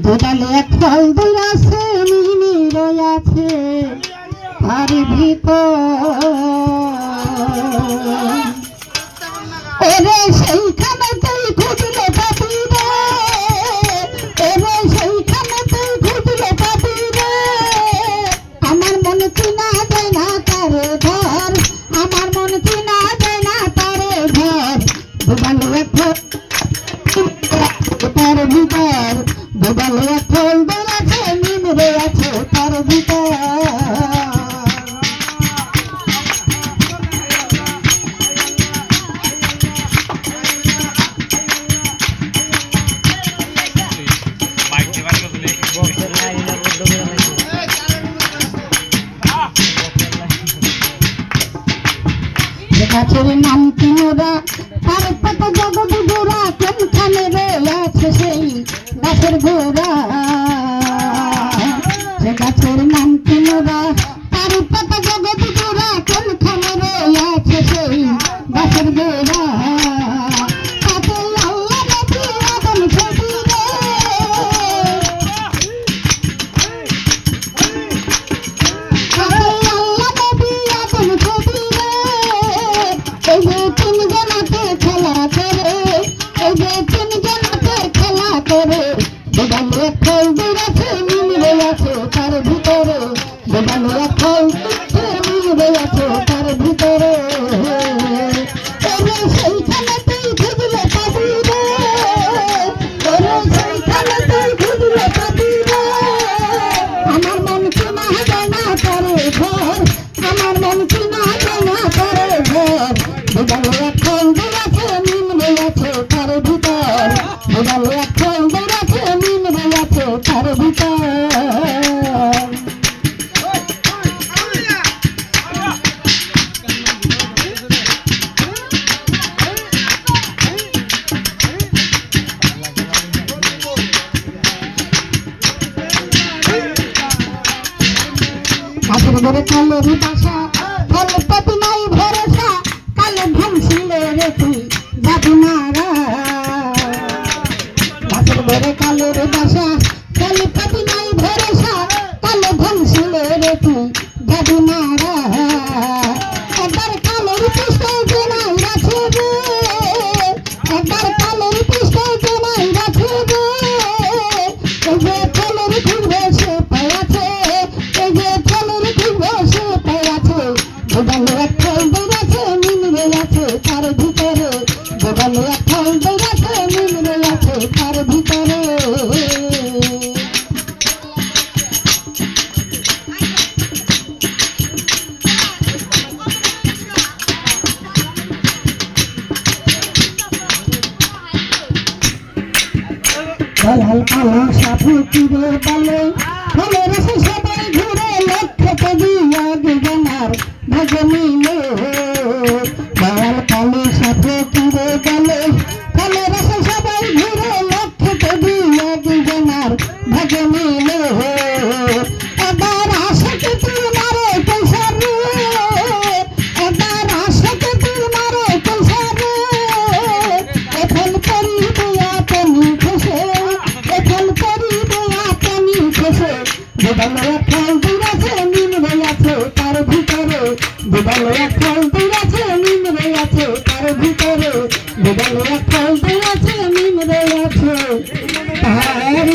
দুটালে এক ফল দুই আছে মিনি রয়েছে তার ভিতর ওরে সেইখানেতেই খুঁজলে পাবি রে ওরে সেইখানেতেই খুঁজলে পাবি রে আমার মন চিনা যায় না তারে ধর আমার মন চিনা যায় না তারে ধর দুটালে এক ফল তার ভিতর দুটালে এক ফল দুই আছে মিনি রয়েছে তার ভিতর গাছের নাম কি মোরা তার পাতা জগৎ গোড়া কোনখানে রে আছে সেই গাছের গোড়া সে গাছের নাম কি মোরা তার পাতা জগৎ গোড়া কোনখানে রে আছে সেই গাছের গোড়া তাতে আল্লাহ নবী আদম ছবি রে তাতে আল্লাহ নবী আদম ছবি রে এই যে তিনজনাতে খেলা করে এই যে তিনজনাতে খেলা করে দুটালে এক ফল দুই আছে মিলে আছে তার ভিতরে দুটালে এক ফল মিলে আছে তার ভিতরে ওরে সেইখানেতেই খুঁজলে পাবি রে ওরে সেইখানেতেই খুঁজলে পাবি রে আমার মন চিনা যায় না তারে ঘর আমার মন চিনা যায় না তারে ঘর দুটালে এক ফল দুই আছে মিলে আছে তার ভিতর দুটালে এক ফল দুই আছে মিলে আছে তার ভিতর গাছের ঘরে কালের বাসা ফল পাতি নাই ভরসা কালে ভাঙছিলে রে তুই যাবি মারা গাছের ঘরে কালের বাসা ফল পাতি নাই ভরসা কালে ভাঙছিলে রে তুই যাবি মারা একবার কালের পৃষ্ঠে জেনাই রাখে রে একবার কালের পৃষ্ঠে জেনাই রাখে রে এই যে ফলের ঘুরবে সে পায়াছে এই যে ফলের ঘুরবে সে পায়াছে দুটালে এক ফল দুই আছে মিলে আছে তার ভিতরে দুটালে এক ফল দুই আছে মিলে আছে তার ভিতরে দলাল কালো সাপু কিরে বলে ফলের সে সবাই ঘুরে লক্ষ্যতে দিয়া গেনার ভাগে মিলে দলাল কালো সাপু কিরে বলে ফলের সে সবাই ঘুরে লক্ষ্যতে দিয়া গেনার ভাগে মিলে এবার আশাকে তুই মারে পয়সা রে এবার আশাকে তুই মারে পয়সা রে এখন করি দিয়া তুমি খুশে এখন করি দিয়া তুমি খুশে দুটালে এক ফল দুই আছে মিলে আছে তার ভিতরে দুটালে এক ফল দুই আছে মিলে আছে তার ভিতরে দুটালে এক ফল দুই আছে মিলে আছে তার